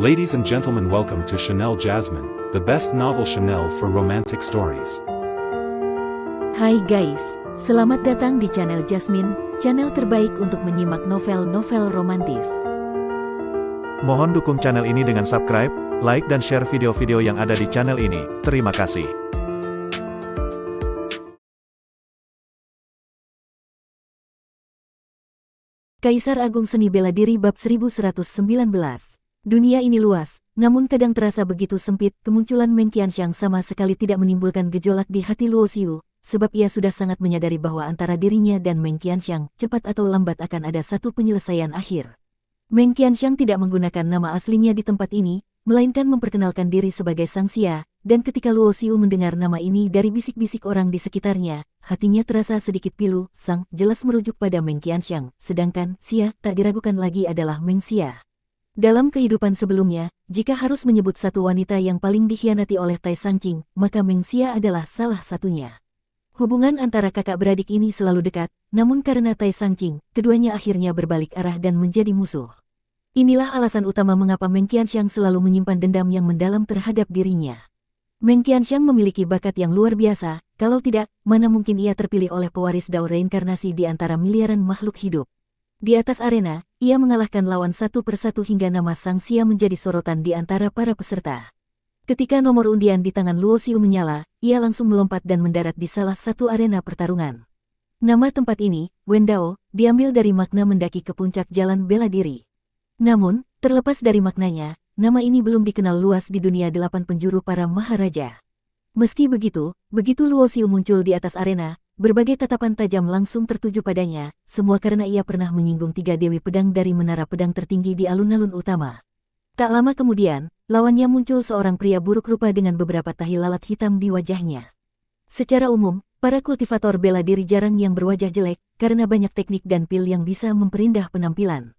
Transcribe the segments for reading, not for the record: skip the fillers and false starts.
Ladies and gentlemen, welcome to Chanel Jasmine, the best novel Chanel for romantic stories. Hai guys, selamat datang di channel Jasmine, channel terbaik untuk menyimak novel-novel romantis. Mohon dukung channel ini dengan subscribe, like dan share video-video yang ada di channel ini. Terima kasih. Kaisar Agung Seni Bela Diri bab 1119. Dunia ini luas, namun kadang terasa begitu sempit. Kemunculan Meng Qianxiang sama sekali tidak menimbulkan gejolak di hati Luo Xiu, sebab ia sudah sangat menyadari bahwa antara dirinya dan Meng Qianxiang, cepat atau lambat akan ada satu penyelesaian akhir. Meng Qianxiang tidak menggunakan nama aslinya di tempat ini, melainkan memperkenalkan diri sebagai Sang Xia, dan ketika Luo Xiu mendengar nama ini dari bisik-bisik orang di sekitarnya, hatinya terasa sedikit pilu. Sang jelas merujuk pada Meng Qianxiang, sedangkan Xia tak diragukan lagi adalah Meng Xia. Dalam kehidupan sebelumnya, jika harus menyebut satu wanita yang paling dikhianati oleh Tai Sangqing, maka Meng Xia adalah salah satunya. Hubungan antara kakak beradik ini selalu dekat, namun karena Tai Sangqing, keduanya akhirnya berbalik arah dan menjadi musuh. Inilah alasan utama mengapa Meng Qianxiang selalu menyimpan dendam yang mendalam terhadap dirinya. Meng Qianxiang memiliki bakat yang luar biasa, kalau tidak, mana mungkin ia terpilih oleh pewaris Dao reinkarnasi di antara miliaran makhluk hidup. Di atas arena, ia mengalahkan lawan satu persatu hingga nama Sang Xia menjadi sorotan di antara para peserta. Ketika nomor undian di tangan Luo Xiu menyala, ia langsung melompat dan mendarat di salah satu arena pertarungan. Nama tempat ini, Wendao, diambil dari makna mendaki ke puncak jalan bela diri. Namun, terlepas dari maknanya, nama ini belum dikenal luas di dunia 8 penjuru para maharaja. Meski begitu, begitu Luo Xiu muncul di atas arena, berbagai tatapan tajam langsung tertuju padanya, semua karena ia pernah menyinggung 3 dewi pedang dari menara pedang tertinggi di alun-alun utama. Tak lama kemudian, lawannya muncul seorang pria buruk rupa dengan beberapa tahi lalat hitam di wajahnya. Secara umum, para kultivator bela diri jarang yang berwajah jelek, karena banyak teknik dan pil yang bisa memperindah penampilan.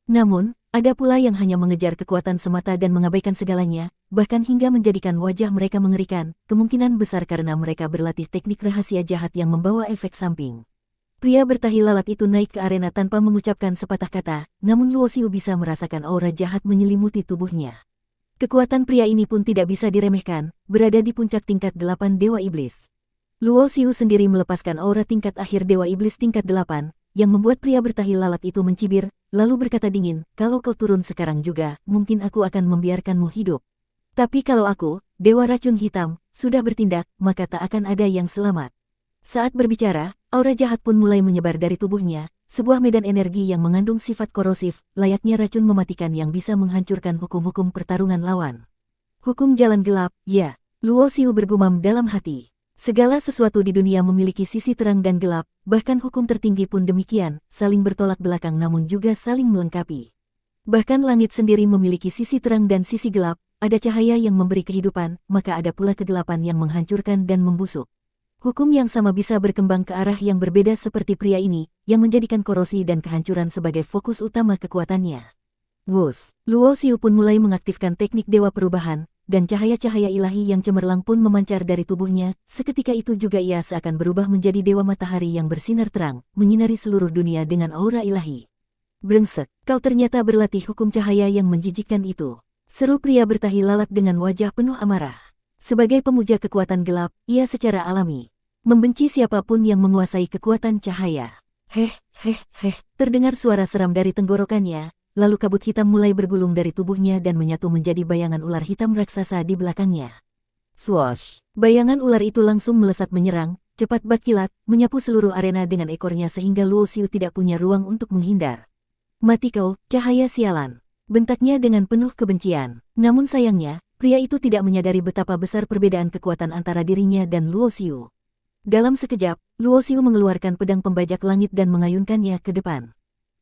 Namun, ada pula yang hanya mengejar kekuatan semata dan mengabaikan segalanya, bahkan hingga menjadikan wajah mereka mengerikan, kemungkinan besar karena mereka berlatih teknik rahasia jahat yang membawa efek samping. Pria bertahi lalat itu naik ke arena tanpa mengucapkan sepatah kata, namun Luo Xiu bisa merasakan aura jahat menyelimuti tubuhnya. Kekuatan pria ini pun tidak bisa diremehkan, berada di puncak tingkat 8 Dewa Iblis. Luo Xiu sendiri melepaskan aura tingkat akhir Dewa Iblis tingkat 8, yang membuat pria bertahi lalat itu mencibir, lalu berkata dingin, "Kalau kau turun sekarang juga, mungkin aku akan membiarkanmu hidup. Tapi kalau aku, Dewa Racun Hitam, sudah bertindak, maka tak akan ada yang selamat." Saat berbicara, aura jahat pun mulai menyebar dari tubuhnya, sebuah medan energi yang mengandung sifat korosif, layaknya racun mematikan yang bisa menghancurkan hukum-hukum pertarungan lawan. Hukum jalan gelap, ya, Luo Xiu bergumam dalam hati. Segala sesuatu di dunia memiliki sisi terang dan gelap, bahkan hukum tertinggi pun demikian, saling bertolak belakang namun juga saling melengkapi. Bahkan langit sendiri memiliki sisi terang dan sisi gelap, ada cahaya yang memberi kehidupan, maka ada pula kegelapan yang menghancurkan dan membusuk. Hukum yang sama bisa berkembang ke arah yang berbeda seperti pria ini, yang menjadikan korosi dan kehancuran sebagai fokus utama kekuatannya. Wus, Luo Xiu pun mulai mengaktifkan teknik dewa perubahan, dan cahaya-cahaya ilahi yang cemerlang pun memancar dari tubuhnya. Seketika itu juga ia seakan berubah menjadi dewa matahari yang bersinar terang, menyinari seluruh dunia dengan aura ilahi. "Brengsek, kau ternyata berlatih hukum cahaya yang menjijikkan itu," seru pria bertahi lalat dengan wajah penuh amarah. Sebagai pemuja kekuatan gelap, ia secara alami membenci siapapun yang menguasai kekuatan cahaya. Heh, terdengar suara seram dari tenggorokannya. Lalu kabut hitam mulai bergulung dari tubuhnya dan menyatu menjadi bayangan ular hitam raksasa di belakangnya. Swash! Bayangan ular itu langsung melesat menyerang, cepat berkilat, menyapu seluruh arena dengan ekornya sehingga Luo Xiu tidak punya ruang untuk menghindar. "Mati kau, cahaya sialan!" bentaknya dengan penuh kebencian. Namun sayangnya, pria itu tidak menyadari betapa besar perbedaan kekuatan antara dirinya dan Luo Xiu. Dalam sekejap, Luo Xiu mengeluarkan pedang pembajak langit dan mengayunkannya ke depan.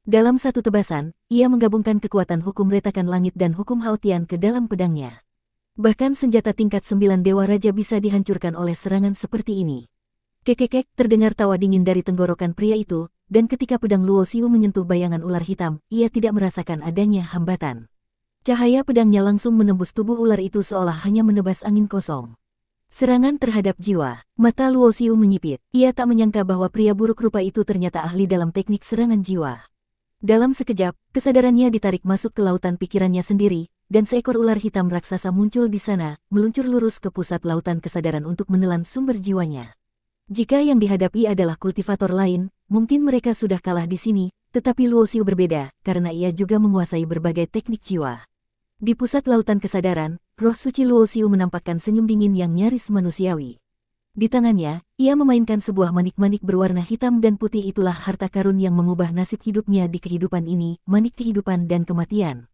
Dalam satu tebasan, ia menggabungkan kekuatan hukum retakan langit dan hukum hautian ke dalam pedangnya. Bahkan senjata tingkat 9 Dewa Raja bisa dihancurkan oleh serangan seperti ini. Kekekek, terdengar tawa dingin dari tenggorokan pria itu, dan ketika pedang Luo Xiu menyentuh bayangan ular hitam, ia tidak merasakan adanya hambatan. Cahaya pedangnya langsung menembus tubuh ular itu seolah hanya menebas angin kosong. Serangan terhadap jiwa, mata Luo Xiu menyipit. Ia tak menyangka bahwa pria buruk rupa itu ternyata ahli dalam teknik serangan jiwa. Dalam sekejap, kesadarannya ditarik masuk ke lautan pikirannya sendiri, dan seekor ular hitam raksasa muncul di sana, meluncur lurus ke pusat lautan kesadaran untuk menelan sumber jiwanya. Jika yang dihadapi adalah kultivator lain, mungkin mereka sudah kalah di sini, tetapi Luo Xiu berbeda, karena ia juga menguasai berbagai teknik jiwa. Di pusat lautan kesadaran, roh suci Luo Xiu menampakkan senyum dingin yang nyaris manusiawi. Di tangannya, ia memainkan sebuah manik-manik berwarna hitam dan putih. Itulah harta karun yang mengubah nasib hidupnya di kehidupan ini, manik kehidupan dan kematian.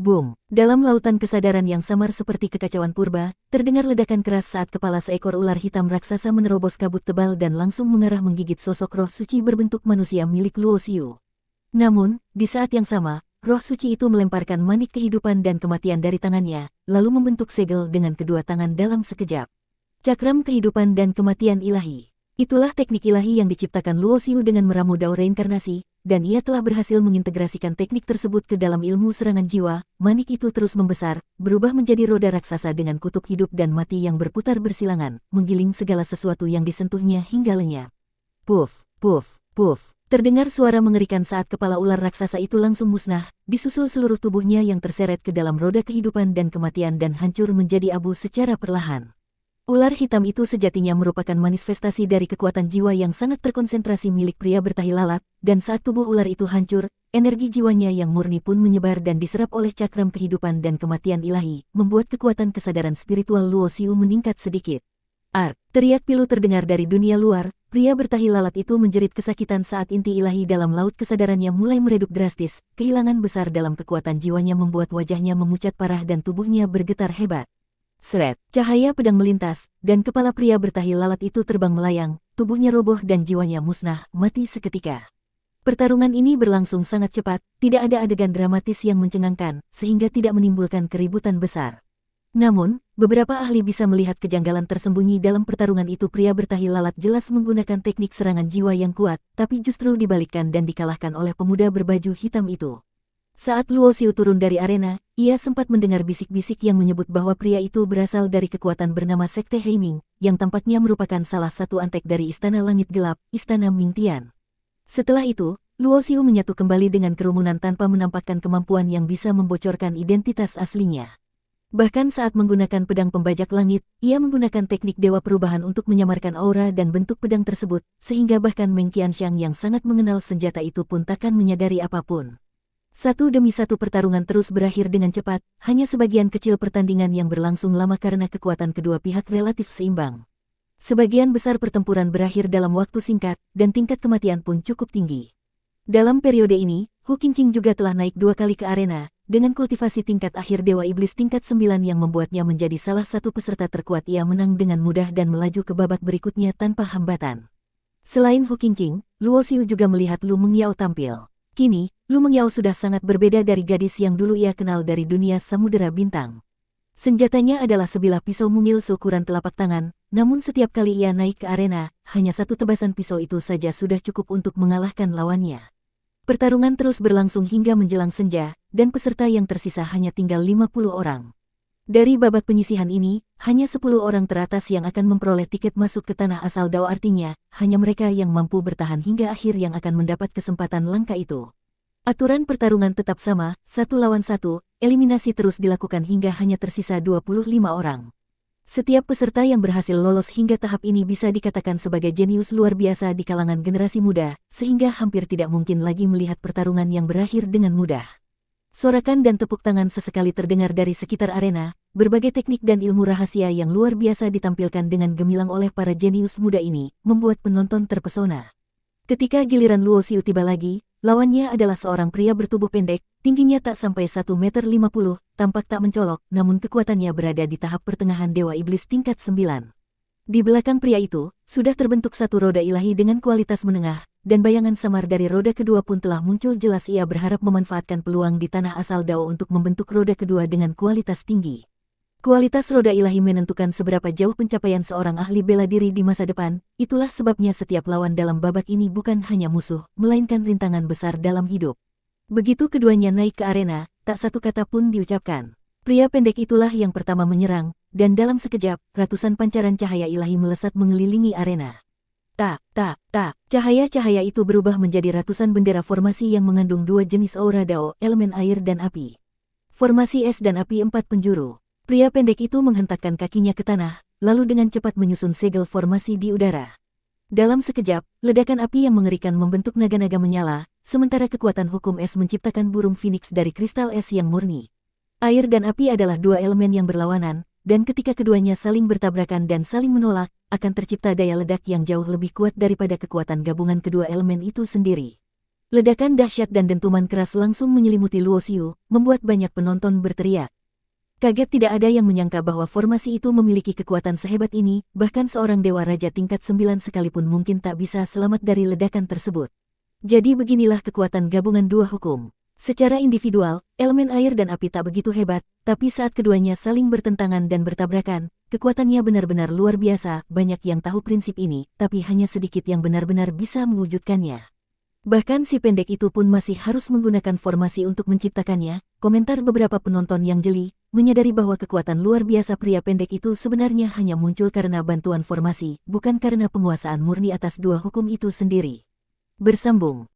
Boom! Dalam lautan kesadaran yang samar seperti kekacauan purba, terdengar ledakan keras saat kepala seekor ular hitam raksasa menerobos kabut tebal dan langsung mengarah menggigit sosok roh suci berbentuk manusia milik Luo Xiu. Namun, di saat yang sama, roh suci itu melemparkan manik kehidupan dan kematian dari tangannya, lalu membentuk segel dengan kedua tangan dalam sekejap. Cakram kehidupan dan kematian ilahi. Itulah teknik ilahi yang diciptakan Luo Xiu dengan meramu dao reinkarnasi, dan ia telah berhasil mengintegrasikan teknik tersebut ke dalam ilmu serangan jiwa. Manik itu terus membesar, berubah menjadi roda raksasa dengan kutub hidup dan mati yang berputar bersilangan, menggiling segala sesuatu yang disentuhnya hingga lenyap. Puff, puff, puff. Terdengar suara mengerikan saat kepala ular raksasa itu langsung musnah, disusul seluruh tubuhnya yang terseret ke dalam roda kehidupan dan kematian dan hancur menjadi abu secara perlahan. Ular hitam itu sejatinya merupakan manifestasi dari kekuatan jiwa yang sangat terkonsentrasi milik pria bertahi lalat, dan saat tubuh ular itu hancur, energi jiwanya yang murni pun menyebar dan diserap oleh cakram kehidupan dan kematian ilahi, membuat kekuatan kesadaran spiritual Luo Xiu meningkat sedikit. Ark! Teriak pilu terdengar dari dunia luar, pria bertahi lalat itu menjerit kesakitan saat inti ilahi dalam laut kesadarannya mulai meredup drastis, kehilangan besar dalam kekuatan jiwanya membuat wajahnya memucat parah dan tubuhnya bergetar hebat. Seret, cahaya pedang melintas, dan kepala pria bertahi lalat itu terbang melayang, tubuhnya roboh dan jiwanya musnah, mati seketika. Pertarungan ini berlangsung sangat cepat, tidak ada adegan dramatis yang mencengangkan, sehingga tidak menimbulkan keributan besar. Namun, beberapa ahli bisa melihat kejanggalan tersembunyi dalam pertarungan itu. Pria bertahi lalat jelas menggunakan teknik serangan jiwa yang kuat, tapi justru dibalikkan dan dikalahkan oleh pemuda berbaju hitam itu. Saat Luo Xiu turun dari arena, ia sempat mendengar bisik-bisik yang menyebut bahwa pria itu berasal dari kekuatan bernama Sekte Heiming, yang tampaknya merupakan salah satu antek dari Istana Langit Gelap, Istana Mingtian. Setelah itu, Luo Xiu menyatu kembali dengan kerumunan tanpa menampakkan kemampuan yang bisa membocorkan identitas aslinya. Bahkan saat menggunakan pedang pembajak langit, ia menggunakan teknik dewa perubahan untuk menyamarkan aura dan bentuk pedang tersebut, sehingga bahkan Meng Qianxiang yang sangat mengenal senjata itu pun takkan menyadari apapun. Satu demi satu pertarungan terus berakhir dengan cepat, hanya sebagian kecil pertandingan yang berlangsung lama karena kekuatan kedua pihak relatif seimbang. Sebagian besar pertempuran berakhir dalam waktu singkat, dan tingkat kematian pun cukup tinggi. Dalam periode ini, Hu Qingqing juga telah naik 2 kali ke arena, dengan kultivasi tingkat akhir Dewa Iblis tingkat 9 yang membuatnya menjadi salah satu peserta terkuat. Ia menang dengan mudah dan melaju ke babak berikutnya tanpa hambatan. Selain Hu Qingqing, Luo Xiu juga melihat Lu Mengyao tampil. Kini, Lu Mengyao sudah sangat berbeda dari gadis yang dulu ia kenal dari dunia Samudera Bintang. Senjatanya adalah sebilah pisau mungil seukuran telapak tangan, namun setiap kali ia naik ke arena, hanya satu tebasan pisau itu saja sudah cukup untuk mengalahkan lawannya. Pertarungan terus berlangsung hingga menjelang senja, dan peserta yang tersisa hanya tinggal 50 orang. Dari babak penyisihan ini, hanya 10 orang teratas yang akan memperoleh tiket masuk ke tanah asal Dao, artinya, hanya mereka yang mampu bertahan hingga akhir yang akan mendapat kesempatan langka itu. Aturan pertarungan tetap sama, 1 lawan 1, eliminasi terus dilakukan hingga hanya tersisa 25 orang. Setiap peserta yang berhasil lolos hingga tahap ini bisa dikatakan sebagai jenius luar biasa di kalangan generasi muda, sehingga hampir tidak mungkin lagi melihat pertarungan yang berakhir dengan mudah. Sorakan dan tepuk tangan sesekali terdengar dari sekitar arena, berbagai teknik dan ilmu rahasia yang luar biasa ditampilkan dengan gemilang oleh para jenius muda ini, membuat penonton terpesona. Ketika giliran Luo Xiu tiba lagi, lawannya adalah seorang pria bertubuh pendek, tingginya tak sampai 1,50 meter, tampak tak mencolok, namun kekuatannya berada di tahap pertengahan Dewa Iblis tingkat 9. Di belakang pria itu, sudah terbentuk satu roda ilahi dengan kualitas menengah, dan bayangan samar dari roda kedua pun telah muncul jelas. Ia berharap memanfaatkan peluang di tanah asal Dao untuk membentuk roda kedua dengan kualitas tinggi. Kualitas roda ilahi menentukan seberapa jauh pencapaian seorang ahli bela diri di masa depan, itulah sebabnya setiap lawan dalam babak ini bukan hanya musuh, melainkan rintangan besar dalam hidup. Begitu keduanya naik ke arena, tak satu kata pun diucapkan. Pria pendek itulah yang pertama menyerang, dan dalam sekejap, ratusan pancaran cahaya ilahi melesat mengelilingi arena. Tak, cahaya-cahaya itu berubah menjadi ratusan bendera formasi yang mengandung 2 jenis aura Dao, elemen air dan api. Formasi es dan api 4 penjuru. Pria pendek itu menghentakkan kakinya ke tanah, lalu dengan cepat menyusun segel formasi di udara. Dalam sekejap, ledakan api yang mengerikan membentuk naga-naga menyala, sementara kekuatan hukum es menciptakan burung phoenix dari kristal es yang murni. Air dan api adalah dua elemen yang berlawanan, dan ketika keduanya saling bertabrakan dan saling menolak, akan tercipta daya ledak yang jauh lebih kuat daripada kekuatan gabungan kedua elemen itu sendiri. Ledakan dahsyat dan dentuman keras langsung menyelimuti Luo Xiu, membuat banyak penonton berteriak. Kaget tidak ada yang menyangka bahwa formasi itu memiliki kekuatan sehebat ini, bahkan seorang dewa raja tingkat 9 sekalipun mungkin tak bisa selamat dari ledakan tersebut. Jadi beginilah kekuatan gabungan dua hukum. Secara individual, elemen air dan api tak begitu hebat, tapi saat keduanya saling bertentangan dan bertabrakan, kekuatannya benar-benar luar biasa. Banyak yang tahu prinsip ini, tapi hanya sedikit yang benar-benar bisa mewujudkannya. Bahkan si pendek itu pun masih harus menggunakan formasi untuk menciptakannya. Komentar beberapa penonton yang jeli, menyadari bahwa kekuatan luar biasa pria pendek itu sebenarnya hanya muncul karena bantuan formasi, bukan karena penguasaan murni atas dua hukum itu sendiri. Bersambung.